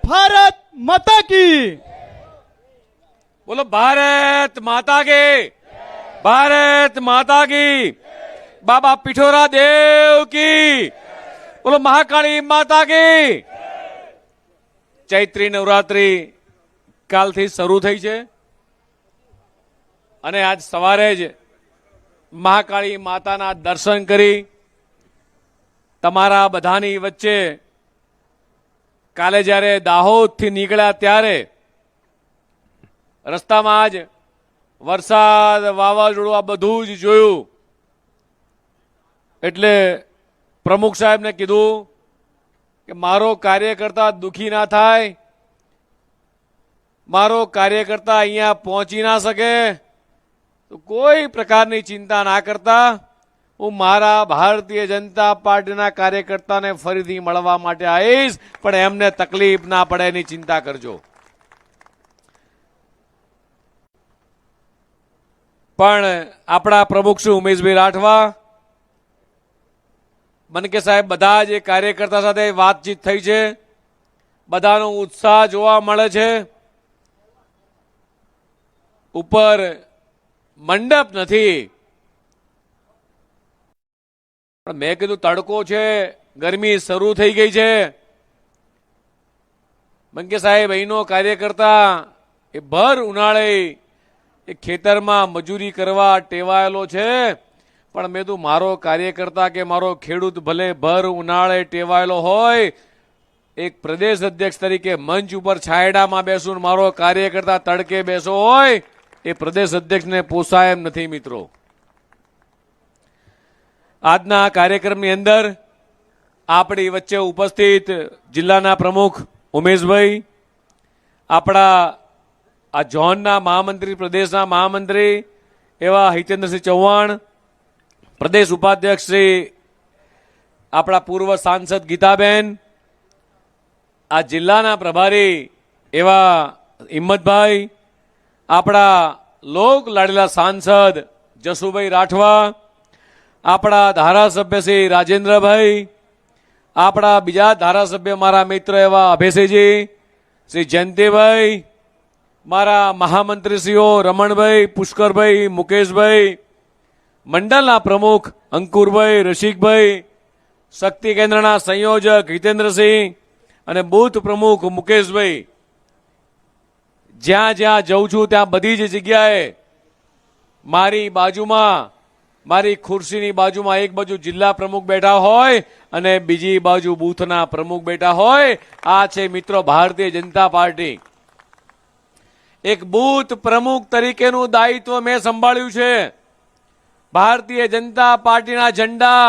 भारत माता की। बोलो भारत माता की, भारत माता की। बाबा पिठोरा देव की, बोलो महाकाली माता की। ચૈત્રી નવરાત્રી કાલથી શરૂ થઈ છે અને આજ સવારે જ મહાકાળી માતાના દર્શન કરી તમારા બધાની વચ્ચે કાલે જ્યારે દાહોદથી નીકળ્યા ત્યારે રસ્તામાં જ વરસાદ વાવાઝોડું આ બધું જ જોયું એટલે પ્રમુખ સાહેબને કીધું કે મારો કાર્યકર્તા દુખી ના થાય, મારો કાર્યકર્તા અહીંયા પહોંચી ના શકે તો કોઈ પ્રકારની ચિંતા ના કરતા હું મારા ભારતીય જનતા પાર્ટીના કાર્યકર્તાને ફરીથી મળવા માટે આવીશ, પણ એમને તકલીફ ના પડે એની ચિંતા કરજો. પણ આપણા પ્રમુખ શ્રી ઉમેશભાઈ રાઠવા, મનકે સાહેબ, બધા જ કાર્યકર્તા સાથે વાતચીત થઈ છે, બધાનો ઉત્સાહ જોવા મળે છે. ઉપર મંડપ નથી પણ મેં કીધું તડકો છે, ગરમી શરૂ થઈ ગઈ છે. મનકે સાહેબ અહીંનો કાર્યકર્તા એ ભર ઉનાળે એ ખેતરમાં મજૂરી કરવા ટેવાયેલો છે, પણ મેં તું મારો કાર્યકર્તા કે મારો ખેડૂત ભલે ભર ઉનાળે ટેવાયેલો હોય, એક પ્રદેશ અધ્યક્ષ તરીકે મંચ ઉપર છાયડામાં બેસું મારો કાર્યકર્તા તડકે બેસો હોય એ પ્રદેશ અધ્યક્ષને પોસાય એમ નથી. મિત્રો, આજના કાર્યક્રમની અંદર આપણી વચ્ચે ઉપસ્થિત જિલ્લાના પ્રમુખ ઉમેશભાઈ, આપણા આ ઝોનના મહામંત્રી, પ્રદેશના મહામંત્રી એવા હિતેન્દ્રસિંહ ચૌહાણ, પ્રદેશ ઉપાધ્યક્ષ શ્રી આપણા પૂર્વ સાંસદ ગીતાબેન, આ જિલ્લાના પ્રભારી એવા હિંમતભાઈ, આપણા લોક લાડેલા સાંસદ જસુભાઈ રાઠવા, આપણા ધારાસભ્ય શ્રી રાજેન્દ્રભાઈ, આપણા બીજા ધારાસભ્ય મારા મિત્ર એવા અભયસિંહજી, શ્રી જયંતિભાઈ, મારા મહામંત્રીશ્રીઓ રમણભાઈ, પુષ્કરભાઈ, મુકેશભાઈ, મંડળના પ્રમુખ અંકુરભાઈ, રસિકભાઈ, શક્તિ કેન્દ્રના સંયોજક હિતેન્દ્રસિંહ અને બૂથ પ્રમુખ મુકેશભાઈ, જ્યાં જ્યાં જઉં છું ત્યાં બધી જ જગ્યાએ મારી બાજુમાં, મારી ખુરશીની બાજુમાં એક બાજુ જિલ્લા પ્રમુખ બેઠા હોય અને બીજી બાજુ બૂથના પ્રમુખ બેઠા હોય. આ છે મિત્રો ભારતીય જનતા પાર્ટી. એક બૂથ પ્રમુખ તરીકેનું દાયિત્વ મેં સંભાળ્યું છે. ભારતીય જનતા પાર્ટીના ઝંડા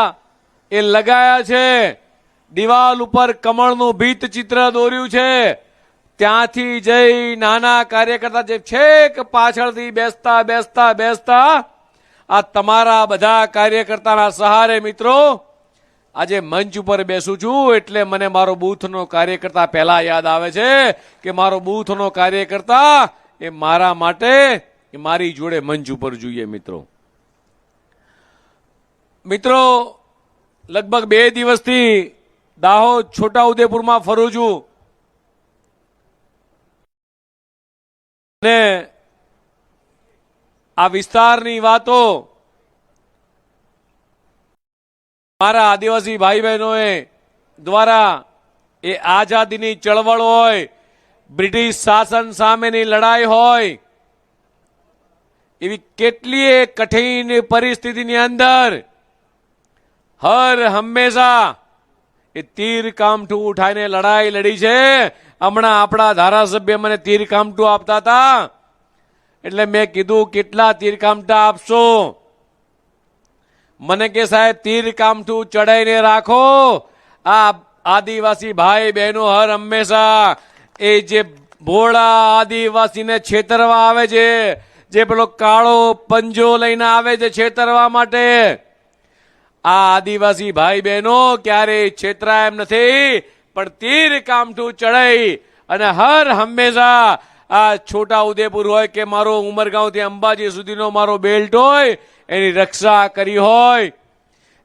એ લગાયા છે, દિવાલ ઉપર કમળનું ભીત ચિત્ર દોર્યું છે, ત્યાંથી જઈ નાના કાર્યકર્તા જે છેક પાછળથી બેસતા બેસતા બેસતા આ તમારા બધા કાર્યકર્તાના સહારે મિત્રો આજે મંચ ઉપર બેસું છું એટલે મને મારો બૂથનો કાર્યકર્તા પહેલા યાદ આવે છે કે મારો બૂથનો કાર્યકર્તા એ મારા માટે એ મારી જોડે મંચ ઉપર જોઈએ. મિત્રો લગભગ 2 દિવસથી દાહોદ, છોટાઉદેપુરમાં ફરું છું ને આ વિસ્તારની વાતો મારા આદિવાસી ભાઈ બહેનોએ દ્વારા એ આઝાદીની ચળવળ હોય, બ્રિટિશ શાસન સામેની લડાઈ હોય, એવી કેટલીય કઠિન પરિસ્થિતિની અંદર હર હંમેશા એ તીર કામઠું ઉઠાઈને લડાઈ લડી છે. હમણાં આપણા ધારાસભ્ય મને તીર કામઠું આપતા હતા એટલે મેં કીધું કેટલા તીર કામઠા આપશો? મને કે સાહેબ તીર કામઠું ચડાઈને રાખો. આ આદિવાસી ભાઈ બહેનો હર હંમેશા એ જે ભોળા આદિવાસીને છેતરવા આવે છે, જે પેલો કાળો પંજો લઈને આવે છે છેતરવા માટે, આ આદિવાસી ભાઈ બહેનો ક્યારેય છેતરાય એમ નથી, પણ તીર કામઠું ચડાઈ અને હર હંમેશા આ છોટા ઉદેપુર હોય કે મારો ઉમરગાંવથી અંબાજી સુધીનો મારો બેલ્ટ હોય એની રક્ષા કરી હોય.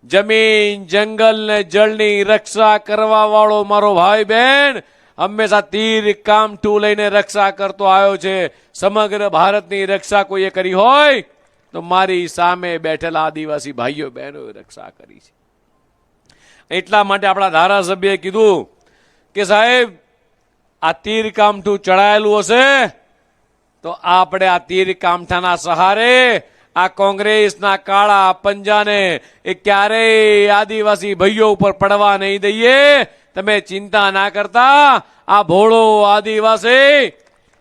જમીન, જંગલ ને જળની રક્ષા કરવા વાળો મારો ભાઈ બહેન હંમેશા તીર કામઠું લઈને રક્ષા કરતો આવ્યો છે. સમગ્ર ભારતની રક્ષા કોઈએ કરી હોય તો મારી સામે બેઠેલા આદિવાસી ભાઈઓ બહેનોએ રક્ષા કરી છે. એટલા માટે આપણા ધારાસભ્યએ કીધું કે સાહેબ આ તીર કામઠું ચડાયેલું હશે તો આપણે આ તીર કામઠાના સહારે આ કોંગ્રેસના કાળા પંજાને એ ક્યારેય આદિવાસી ભાઈઓ ઉપર પડવા નહીં દઈએ. તમે ચિંતા ના કરતા. આ ભોળો આદિવાસી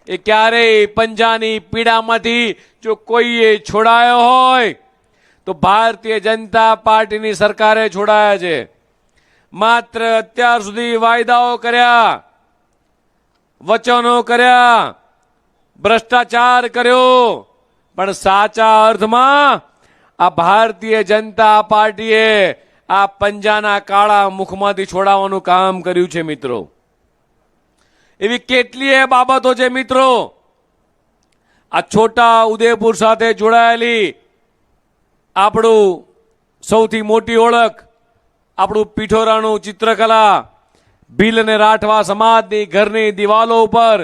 એ ક્યારેય પંજાની પીડામાંથી જો કોઈએ છોડાયો હોય તો ભારતીય જનતા પાર્ટીની સરકારે છોડાયા છે. માત્ર અત્યાર સુધી વાયદાઓ કર્યા, વચનો કર્યા, ભ્રષ્ટાચાર કર્યો, પણ સાચા અર્થમાં આ ભારતીય જનતા પાર્ટીએ આ પંજાના કાળા મુખમાંથી છોડાવવાનું કામ કર્યું છે. મિત્રો, એવી કેટલીય બાબતો છે મિત્રો. આ છોટા ઉદેપુર સાથે જોડાયેલી આપણું સૌથી મોટી ઓળખ, આપણું પિઠોરાનું ચિત્રકલા, ભીલ અને રાઠવા સમાજની ઘરની દિવાલો ઉપર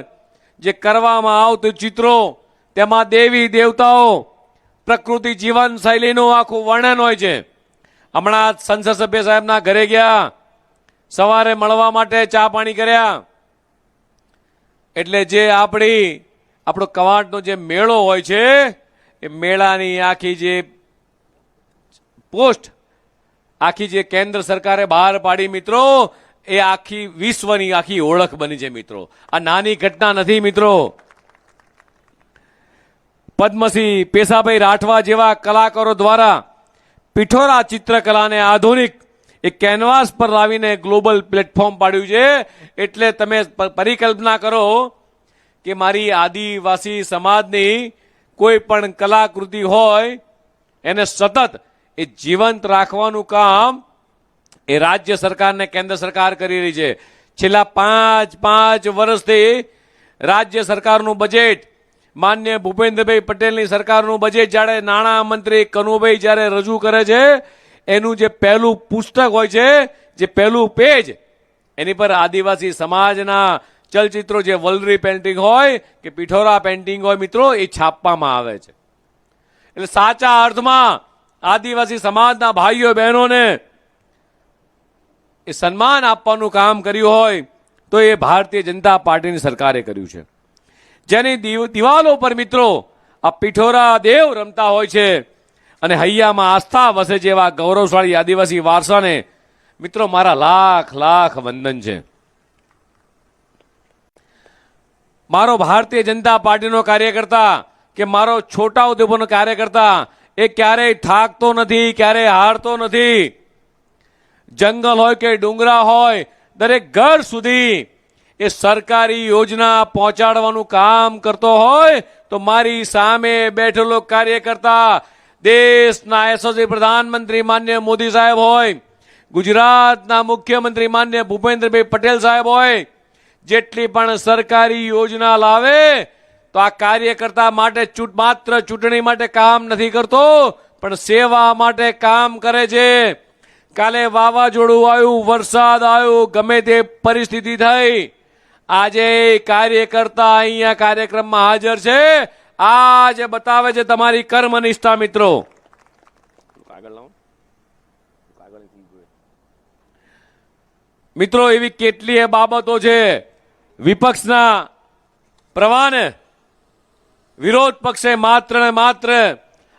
જે કરવામાં આવતું ચિત્રો, તેમાં દેવી દેવતાઓ, પ્રકૃતિ જીવન શૈલીનું આખું વર્ણન હોય છે. હમણાં સંસદ સભ્ય સાહેબના ઘરે ગયા, સવારે મળવા માટે ચા પાણી કર્યા. એટલે જે આપણો કવાંટનો જે મેળો હોય છે એ મેળાની આખી જે પોસ્ટ આખી જે કેન્દ્ર સરકારે બહાર પાડી મિત્રો, એ આખી વિશ્વની આખી ઓળખ બની છે મિત્રો. આ નાની ઘટના નથી મિત્રો. પદ્મશ્રી પેશાભાઈ રાઠવા જેવા કલાકારો દ્વારા પિઠોરા ચિત્રકલાને આધુનિક એક કેનવાસ પર લાવીને ગ્લોબલ પ્લેટફોર્મ પાડ્યું છે. એટલે તમે પરિકલ્પના કરો કે મારી આદિવાસી સમાજની કોઈ પણ કલાકૃતિ હોય એને સતત એ જીવંત રાખવાનું કામ એ રાજ્ય સરકાર ને કેન્દ્ર સરકાર કરી રહી છે. છેલ્લા પાંચ વર્ષથી રાજ્ય સરકારનું બજેટ, માન્ય ભૂપેન્દ્રભાઈ પટેલની સરકારનું બજેટ જ્યારે નાણાં મંત્રી કનુભાઈ જ્યારે રજૂ કરે છે, એનું જે પહેલું પુસ્તક હોય છે, જે પહેલું પેજ, એની પર આદિવાસી સમાજના ચલચિત્રો, જે વલરી પેન્ટિંગ હોય કે પિઠોરા પેન્ટિંગ હોય મિત્રો, એ છાપવામાં આવે છે. એટલે સાચા અર્થમાં આદિવાસી સમાજના ભાઈઓ બહેનોને એ સન્માન આપવાનું કામ કર્યું હોય તો એ ભારતીય જનતા પાર્ટીની સરકારે કર્યું છે. જેની દિવાલો પર મિત્રો આ પિઠોરા દેવ રમતા હોય છે અને હૈયામાં આસ્થા વસે જેવા ગૌરવશાળી આદિવાસી વારસાને મિત્રો મારા લાખ લાખ વંદન છે. મારો ભારતીય જનતા પાર્ટીનો કાર્યકર્તા કે મારો છોટાઉદેપુરનો કાર્યકર્તા એ ક્યારેય થાકતો નથી, ક્યારેય હારતો નથી. જંગલ હોય કે ડુંગરા હોય, દરેક ઘર સુધી એ સરકારી યોજના પહોંચાડવાનું કામ કરતો હોય તો મારી સામે બેઠેલો કાર્યકર્તા દેશના યશસ્વી પ્રધાનમંત્રી માન્ય મોદી સાહેબ હોય, ગુજરાતના મુખ્યમંત્રી માન્ય ભૂપેન્દ્રભાઈ પટેલ સાહેબ હોય, જેટલી પણ સરકારી યોજના લાવે તો આ કાર્યકર્તા માટે માત્ર ચૂંટણી માટે કામ નથી કરતો, પણ સેવા માટે કામ કરે છે. કાલે વાવાઝોડું આવ્યું, વરસાદ આવ્યો, ગમે તે પરિસ્થિતિ થઈ, આજે કાર્યકર્તા અહીંયા કાર્યક્રમમાં હાજર છે. આજે બતાવે છે તમારી કર્મનિષ્ઠા મિત્રો. મિત્રો, એવી કેટલીય બાબતો છે. વિપક્ષના પ્રવાહને વિરોધ પક્ષે માત્ર ને માત્ર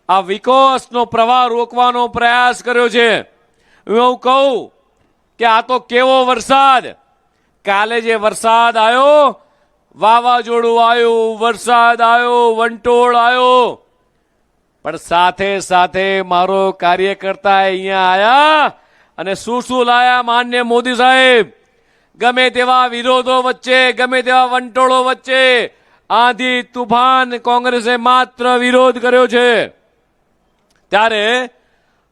આ વિકાસનો પ્રવાહ રોકવાનો પ્રયાસ કર્યો છે. હું કહું કે આ તો કેવો વરસાદ! કાલે જે વરસાદ આવ્યો, વાવાઝોડું આવ્યું, વરસાદ આવ્યો, વંટોળ આવ્યો, પણ સાથે સાથે મારો કાર્યકર્તા અહીંયા આયા અને શું લાયા માન્ય મોદી સાહેબ? ગમે તેવા વિરોધો વચ્ચે, ગમે તેવા વંટોળો વચ્ચે, આંધી તુફાન કોંગ્રેસે માત્ર વિરોધ કર્યો છે. ત્યારે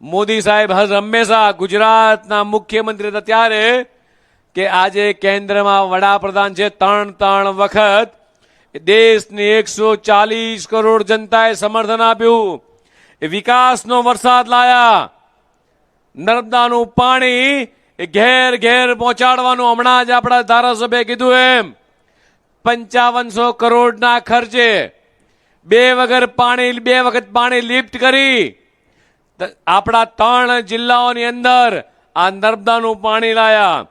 મોદી સાહેબ હંમેશા ગુજરાતના મુખ્યમંત્રી હતા ત્યારે કે આજે કેન્દ્રમાં વડાપ્રધાન છે, ત્રણ વખત દેશની 140 કરોડ જનતાએ સમર્થન આપ્યું. એ વિકાસનો વરસાદ લાયા. નર્મદાનું પાણી એ ઘેર ઘેર પહોંચાડવાનું હમણાં જ આપણા ધારાસભ્ય કીધું એમ 5500 કરોડના ખર્ચે બે વખત પાણી લિફ્ટ કરી આપણા 3 જિલ્લાઓની અંદર આ નર્મદાનું પાણી લાયા,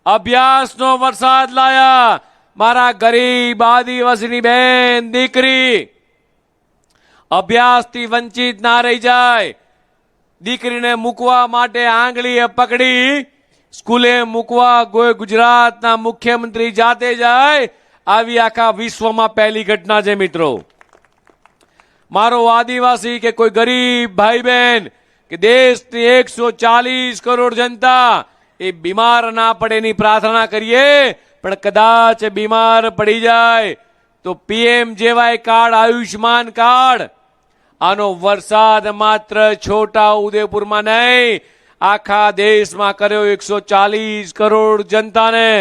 અભ્યાસનો વરસાદ લાયા. મારા ગરીબ આદિવાસીની બેન દીકરી અભ્યાસથી વંચિત ના રહી જાય, દીકરીને મૂકવા માટે આંગળીએ પકડી સ્કૂલે મૂકવા ગુજરાતના મુખ્યમંત્રી જાતે જાય, આવી આખા વિશ્વમાં પહેલી ઘટના છે મિત્રો. મારો આદિવાસી કે કોઈ ગરીબ ભાઈ બહેન કે દેશની 140 કરોડ જનતા એ બીમાર ના પડે એની પ્રાર્થના કરીએ, પણ કદાચ બીમાર પડી જાય તો PMJY કાર્ડ, આયુષ્માન કાર્ડ, આનો વરસાદ માત્ર છોટા ઉદેપુરમાં નહીં આખા દેશમાં કર્યો. 140 કરોડ જનતાને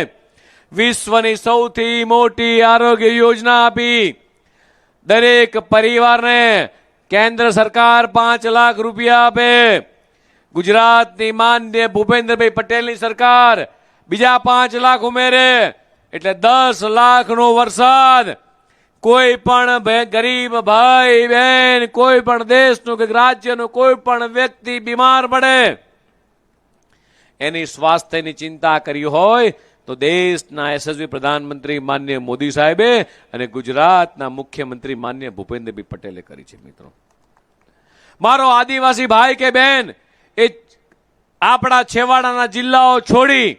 વિશ્વની સૌથી મોટી આરોગ્ય યોજના આપી. દરેક પરિવારને કેન્દ્ર સરકાર 5 લાખ રૂપિયા આપે. ગુજરાતની માનનીય ભૂપેન્દ્રભાઈ પટેલની સરકાર બીજા 5 લાખ ઉમેરે એટલે 10 લાખનો વરસાદ. કોઈ પણ ગરીબ ભાઈ બહેન, કોઈ પણ દેશનું કે રાજ્યનું કોઈ પણ વ્યક્તિ બીમાર પડે, એની સ્વાસ્થ્યની ચિંતા કરી હોય તો દેશના યશસ્વી પ્રધાનમંત્રી માનનીય મોદી સાહેબે અને ગુજરાતના મુખ્યમંત્રી માનનીય ભૂપેન્દ્રભાઈ પટેલે કરી છે મિત્રો. મારો આદિવાસી ભાઈ કે બહેન એ આપણા છેવાડાના જિલ્લાઓ છોડી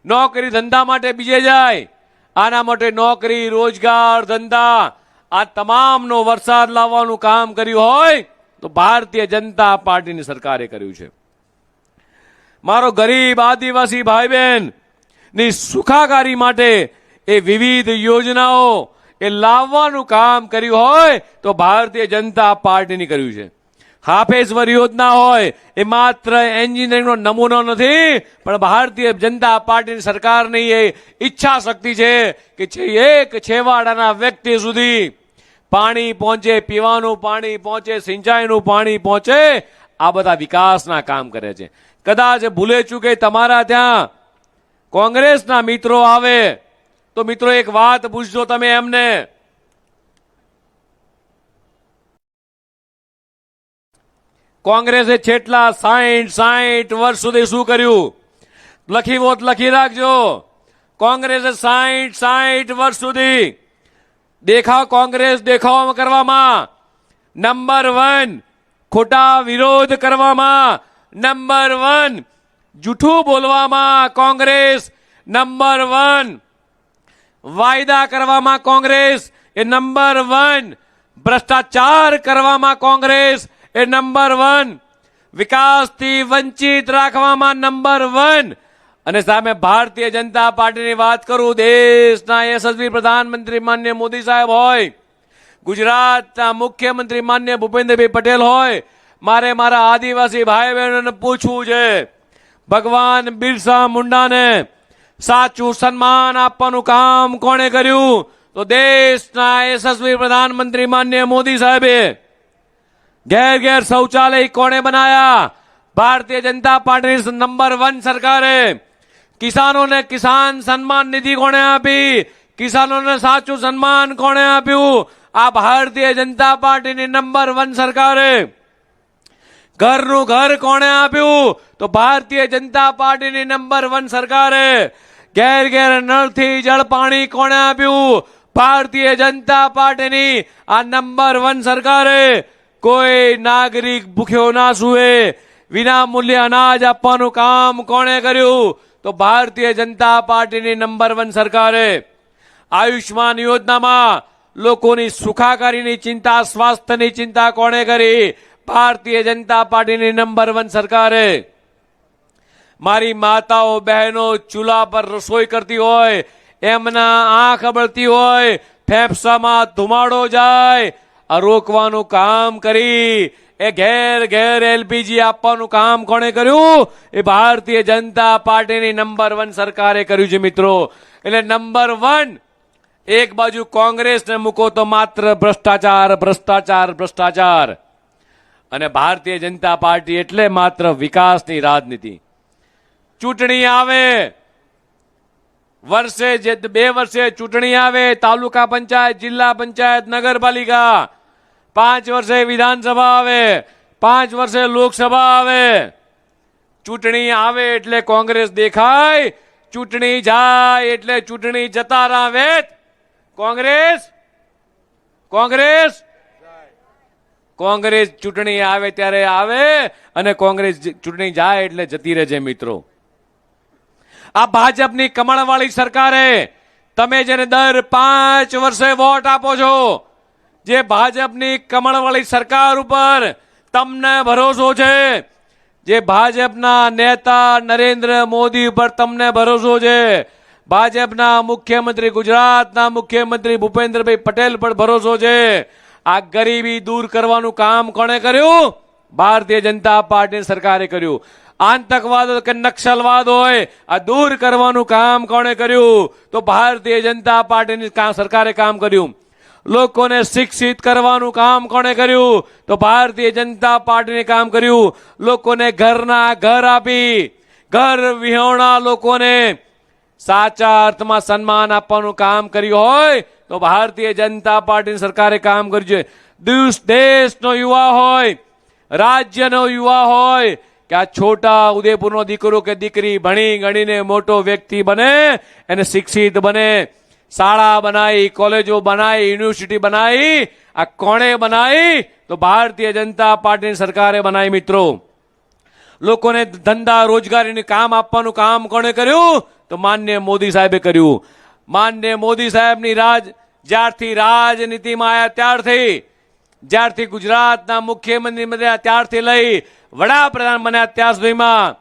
નોકરી ધંધા માટે બીજે જાય, આના માટે નોકરી, રોજગાર, ધંધા આ તમામનો વરસાદ લાવવાનું કામ કર્યું હોય તો ભારતીય જનતા પાર્ટીની સરકારે કર્યું છે. મારો ગરીબ આદિવાસી ભાઈ બહેન ની સુખાકારી માટે એ વિવિધ યોજનાઓ એ લાવવાનું કામ કર્યું હોય તો ભારતીય જનતા પાર્ટીની કર્યું છે. હાફેશ્વર યોજના હોય એ માત્ર એન્જિનિયરિંગનો નમૂનો નથી, પણ ભારતીય જનતા પાર્ટીની સરકારની એ ઈચ્છા શક્તિ છે કે એક છેવાડાના વ્યક્તિ સુધી પાણી પહોંચે, પીવાનું પાણી પહોંચે, સિંચાઈનું પાણી પહોંચે. આ બધા વિકાસના કામ કરે છે. કદાચ ભૂલે ચૂકે તમારા ત્યાં કોંગ્રેસના મિત્રો આવે તો મિત્રો એક વાત પૂછજો તમે એમને, કોંગ્રેસે છેલ્લા 60 વર્ષ સુધી શું કર્યું? લખી હોત લખી રાખજો. કોંગ્રેસે 60 વર્ષ સુધી કોંગ્રેસ દેખાવ કરવામાં નંબર 1, ખોટા વિરોધ કરવામાં નંબર 1, જૂઠું બોલવામાં કોંગ્રેસ નંબર 1, વાયદા કરવામાં કોંગ્રેસ એ નંબર 1, ભ્રષ્ટાચાર કરવામાં કોંગ્રેસ એ નંબર 1, વિકાસથી વંચિત રાખવામાં નંબર 1. અને સામે ભારતીય જનતા પાર્ટીની વાત કરું, દેશના યશસ્વી પ્રધાનમંત્રી માનનીય મોદી સાહેબ હોય, ગુજરાતના મુખ્યમંત્રી માનનીય ભૂપેન્દ્રભાઈ પટેલ હોય, મારે મારા આદિવાસી ભાઈ બહેનોને પૂછવું છે, ભગવાન બિરસા મુંડાને સાચું સન્માન આપવાનું કામ કોણે કર્યું? તો દેશના યશસ્વી પ્રધાનમંત્રી માનનીય મોદી સાહેબે. ઘેર ઘેર શૌચાલય કોણે બનાયા? ભારતીય જનતા પાર્ટીની નંબર 1 સરકારે. કિસાનોને કિસાન સન્માન નિધિ કોણે આપી? કિસાનોને સાચું સન્માન કોણે આપ્યું? આ ભારતીય જનતા પાર્ટીની નંબર 1 સરકારે. ઘરનું ઘર કોણે આપ્યું? તો ભારતીય જનતા પાર્ટીની નંબર 1 સરકારે. ઘેર ઘેર નળથી જળ પાણી કોણે આપ્યું? ભારતીય જનતા પાર્ટીની આ નંબર 1 સરકારે. કોઈ નાગરિક ભૂખ્યો ના સૂવે, વિના મૂલ્યે અનાજ આપવાનું કામ કોણે કર્યું? તો ભારતીય જનતા પાર્ટીની નંબર 1 સરકારે. આયુષ્માન યોજનામાં લોકોની સુખાકારીની ચિંતા, સ્વાસ્થ્યની ચિંતા કોણે કરી? ભારતીય જનતા પાર્ટીની નંબર 1 સરકારે. મારી માતાઓ બહેનો ચૂલા પર રસોઈ કરતી હોય, એમના આંખ બળતી હોય, ફેફસામાં ધુમાડો જાય, આ રોકવાનું કામ કરી. એ ઘેર ઘેર LPG આપવાનું કામ કોણે કર્યું? એ ભારતીય જનતા પાર્ટીની નંબર 1 સરકારે કર્યું છે મિત્રો. એટલે નંબર 1 એક બાજુ કોંગ્રેસને મૂકો તો માત્ર ભ્રષ્ટાચાર, ભ્રષ્ટાચાર, ભ્રષ્ટાચાર, અને ભારતીય જનતા પાર્ટી એટલે માત્ર વિકાસની રાજનીતિ. ચૂંટણી આવે, વર્ષે 2 વર્ષે ચૂંટણી આવે, તાલુકા પંચાયત, જિલ્લા પંચાયત, નગરપાલિકા, 5 વર્ષે વિધાનસભા આવે, 5 વર્ષે લોકસભા આવે. ચૂંટણી આવે એટલે કોંગ્રેસ દેખાય, ચૂંટણી જાય એટલે ચૂંટણી જતા રાવેત. કોંગ્રેસ કોંગ્રેસ કોંગ્રેસ ચૂંટણી આવે ત્યારે આવે અને કોંગ્રેસ ચૂંટણી જાય એટલે જતી રહેજે મિત્રો. આ ભાજપની કમળવાળી સરકારે તમે જેને દર 5 વર્ષે વોટ આપો છો, જે ભાજપની કમળવાળી સરકાર ઉપર તમને ભરોસો છે, જે ભાજપના નેતા નરેન્દ્ર મોદી ઉપર તમને ભરોસો છે, ભાજપના મુખ્યમંત્રી ગુજરાતના મુખ્યમંત્રી ભૂપેન્દ્રભાઈ પટેલ પર ભરોસો છે, આ ગરીબી દૂર કરવાનું કામ કોણે કર્યું? ભારતીય જનતા પાર્ટી સરકારે કર્યું. આતંકવાદ કે નક્સલવાદ હોય, આ દૂર કરવાનું કામ કોણે કર્યું? તો ભારતીય જનતા પાર્ટીની સરકારે કામ કર્યું. લોકોને શિક્ષિત કરવાનું કામ કોણે કર્યું? તો ભારતીય જનતા પાર્ટીને કામ કર્યું. લોકોને ઘરના ઘર આપી, ઘર વિહોણા લોકોને સાચા અર્થમાં સન્માન આપવાનું કામ કર્યું હોય તો ભારતીય જનતા પાર્ટીની સરકારે કામ કર્યું છે. દેશનો યુવા હોય, રાજ્યનો યુવા હોય કે આ છોટા ઉદેપુરનો દીકરો કે દીકરી ભણી ગણીને મોટો વ્યક્તિ બને, એને શિક્ષિત બને, શાળા બનાવી, કોલેજો બનાવી, યુનિવર્સિટી બનાવી, આ કોણે બનાવી? તો ભારતીય જનતા પાર્ટીની સરકારે બનાવી મિત્રો. લોકોને ધંધા રોજગારીનું કામ આપવાનું કામ કોણે કર્યું? તો માન્ય મોદી સાહેબે કર્યું. માન્ય મોદી સાહેબની જ્યારથી રાજનીતિમાં આવ્યા જ્યારથી ગુજરાતના મુખ્યમંત્રી બન્યા ત્યારથી લઈ વડાપ્રધાન બન્યા ત્યાં સુધીમાં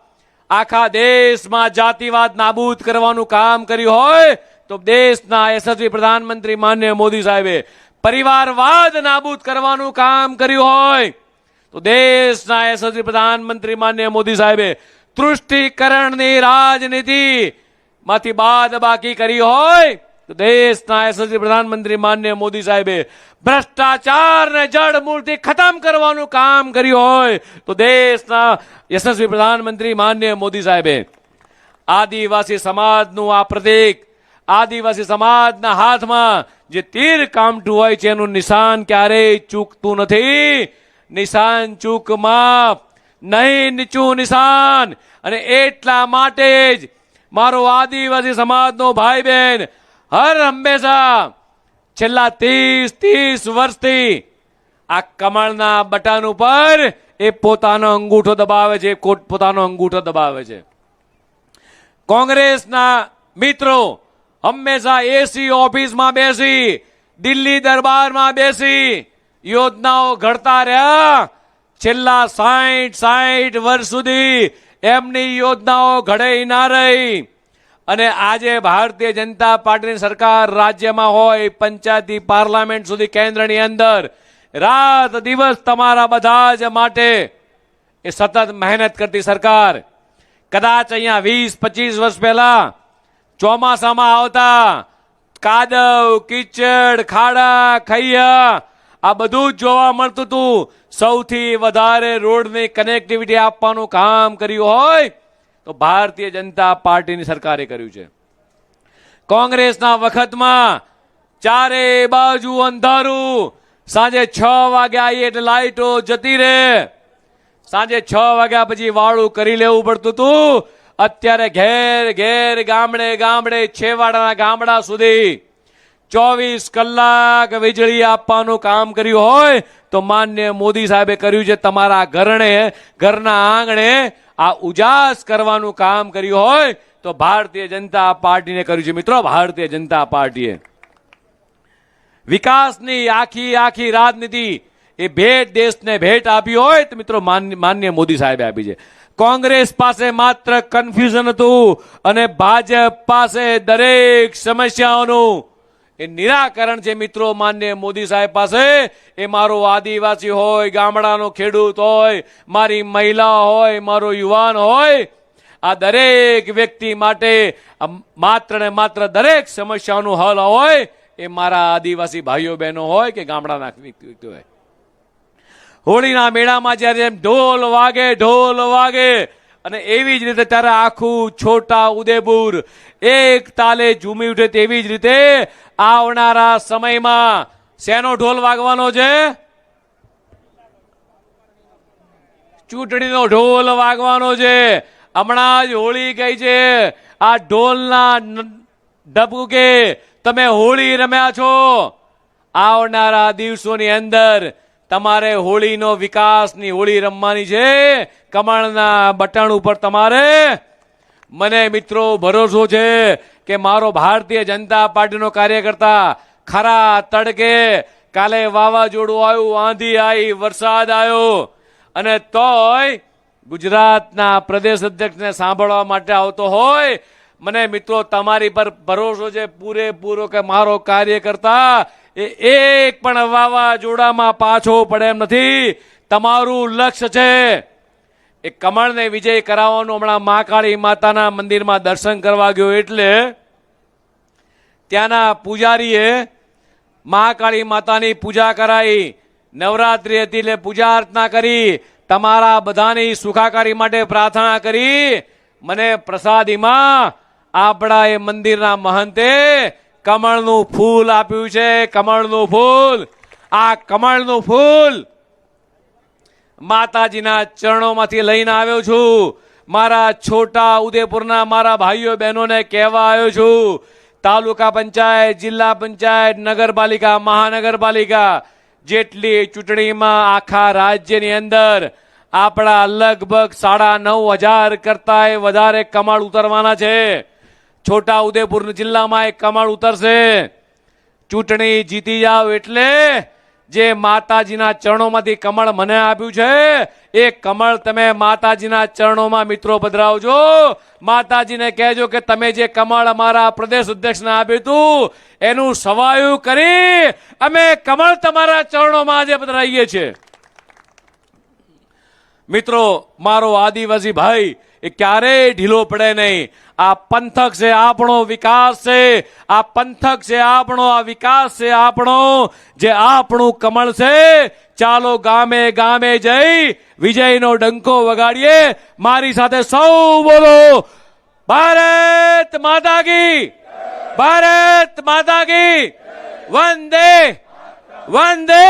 આખા દેશમાં જાતિવાદ નાબૂદ કરવાનું કામ કર્યું હોય તો દેશના યશસ્વી પ્રધાનમંત્રી માન્ય મોદી સાહેબે પરિવારવાદ નાબૂદ કરવાનું કામ કર્યું હોય તો દેશના યશસ્વી પ્રધાનમંત્રી માન્ય મોદી સાહેબે તૃષ્ટિકરણની રાજનીતિ માંથી બાદબાકી કરી હોય તો દેશના યશસ્વી પ્રધાનમંત્રી માન્ય મોદી સાહેબે ભ્રષ્ટાચારને જડમૂળથી ખતમ કરવાનું કામ કર્યું હોય તો દેશના યશસ્વી પ્રધાનમંત્રી માન્ય મોદી સાહેબે આદિવાસી સમાજનું આ પ્રતીક, આદિવાસી સમાજના હાથમાં જે તીર કામઠું હોય છે એનું નિશાન ક્યારેય ચૂકતું નથી. નિશાન ચૂકમાં નહીં, નીચું નિશાન. અને એટલા માટે જ મારો આદિવાસી સમાજનો ભાઈ બહેન હર હંમેશા છેલ્લા 30 વર્ષથી આ કમળના બટન ઉપર એ પોતાનો અંગૂઠો દબાવે છે, પોતાનો અંગૂઠો દબાવે છે. કોંગ્રેસના મિત્રો હંમેશા એસી ઓફિસમાં બેસી, દિલ્હી દરબારમાં બેસી યોજનાઓ ઘડતા રહ્યા. છેલ્લા 60 વર્ષ સુધી એમની યોજનાઓ ઘડે ના રહી. અને આજે ભારતીય જનતા પાર્ટીની સરકાર રાજ્યમાં હોય, પંચાયતી પાર્લામેન્ટ સુધી કેન્દ્રની અંદર રાત દિવસ તમારા બધા જ માટે એ સતત મહેનત કરતી સરકાર. કદાચ અહીંયા 20-25 વર્ષ પહેલા ચોમાસામાં આવતા કાદવ, કીચડ, ખાડા, ખૈયા આ બધું જ જોવા મળતું હતું. સૌથી વધારે રોડની કનેક્ટિવિટી આપવાનું કામ કર્યું હોય તો ભારતીય જનતા પાર્ટીની સરકારે કર્યું છે. કોંગ્રેસના વખતમાં ચારે બાજુ અંધારું, સાંજે 6 વાગ્યા આવીએ એટલે લાઈટો જતી રહે, સાંજે 6 વાગ્યા પછી વાળું કરી લેવું પડતું હતું. અત્યારે ઘેર ઘેર, ગામડે ગામડે, છેવાડાના ગામડા સુધી 24 કલાક વીજળી આપવાનું કામ કર્યું હોય તો માન્ય મોદી સાહેબે કર્યું છે. તમારા ઘરના આંગણે આ ઉજાસ કરવાનું કામ કર્યું હોય તો ભારતીય જનતા પાર્ટીને કર્યું છે. મિત્રો, ભારતીય જનતા પાર્ટીએ વિકાસની આખી રાજનીતિ એ દેશને ભેટ આપી હોય તો મિત્રો માન્ય મોદી સાહેબે આપી છે. કોંગ્રેસ પાસે માત્ર કન્ફ્યુઝન હતું અને ભાજપ પાસે દરેક સમસ્યાઓનું એ નિરાકરણ છે. મિત્રો, માન્ય મોદી સાહેબ પાસે એ મારો આદિવાસી હોય, ગામડાનો ખેડૂત હોય, મારી મહિલા હોય, મારો યુવાન હોય, આ દરેક વ્યક્તિ માટે માત્ર ને માત્ર દરેક સમસ્યાનું હલ હોય એ મારા આદિવાસી ભાઈઓ બહેનો હોય કે ગામડાના વ્યક્તિ હોય. હોળીના મેળામાં જ્યારે ઢોલ વાગે અને એવી જ રીતે ત્યારે આખું છોટા ઉદેપુર એક તાલે ઝૂમી ઉઠે તેવી જ રીતે આવનારા સમયમાં શેનો ઢોલ વાગવાનો છે? ચૂંટણીનો ઢોલ વાગવાનો છે. હમણાં જ હોળી ગઈ છે. આ ઢોલના ડબકે તમે હોળી રમ્યા છો. આવનારા દિવસોની અંદર તમારે હોળીનો વિકાસની હોળી રમવાની છે. કમળના બટન ઉપર તમારે, મને મિત્રો ભરોસો છે કે મારો ભારતીય જનતા પાર્ટીનો કાર્યકર્તા ખરા તડકે, કાલે વાવાઝોડું આવ્યું, આંધી આવી, વરસાદ આવ્યો, અને તોય ગુજરાતના પ્રદેશ અધ્યક્ષને સાંભળવા માટે આવતો હોય, મને મિત્રો તમારી પર ભરોસો છે પૂરેપૂરો કે મારો કાર્યકર્તા એ એક પણ વાવાઝોડામાં પાછો પડે એમ નથી. તમારું લક્ષ્ય છે એ કમળને વિજય કરાવવાનું. હમણાં મહાકાળી માતાના મંદિરમાં દર્શન કરવા ગયો એટલે ત્યાંના પૂજારીએ મહાકાળી માતાની પૂજા કરાઈ. નવરાત્રી હતી એટલે પૂજા અર્ચના કરી, તમારા બધાની સુખાકારી માટે પ્રાર્થના કરી. મને પ્રસાદીમાં આપણા એ મંદિરના મહંતે કમળનું ફૂલ આપ્યું છે. કમળનું ફૂલ, આ કમળનું ફૂલ માતાજીના ચરણોમાંથી લઈને આવ્યો છું. મારા છોટા ઉદેપુરના મારા ભાઈઓ બહેનોને કહેવા આવ્યો છું, તાલુકા પંચાયત, જિલ્લા પંચાયત, નગરપાલિકા, મહાનગરપાલિકા જેટલી ચૂંટણીમાં આખા રાજ્યની અંદર આપણા લગભગ 9,500 કરતા વધારે કમળ ઉતરવાના છે. છોટા ઉદેપુર જિલ્લામાં એક કમળ ઉતરશે. ચૂંટણી જીતી જાવ એટલે જે માતાજીના ચરણોમાંથી કમળ મને આપ્યું છે એ કમળ તમે માતાજીના ચરણોમાં મિત્રો પધરાવજો. માતાજીને કહેજો કે તમે જે કમળ અમારા પ્રદેશ અધ્યક્ષને આપ્યું હતું એનું સવાયું કરી અમે કમળ તમારા ચરણોમાં આજે પધરાવીએ છીએ. મિત્રો, મારો આદિવાસી ભાઈ એ ક્યારેય ઢીલો પડે નહીં. આ પંથક છે આપણો, વિકાસ છે આ પંથક છે આપણો, આ વિકાસ છે આપણો. જે આપણું કમળ છે, ચાલો ગામે ગામે જઈ વિજયનો ડંકો વગાડીએ. મારી સાથે સૌ બોલો, ભારત માતા કી, ભારત માતા કી, વંદે વંદે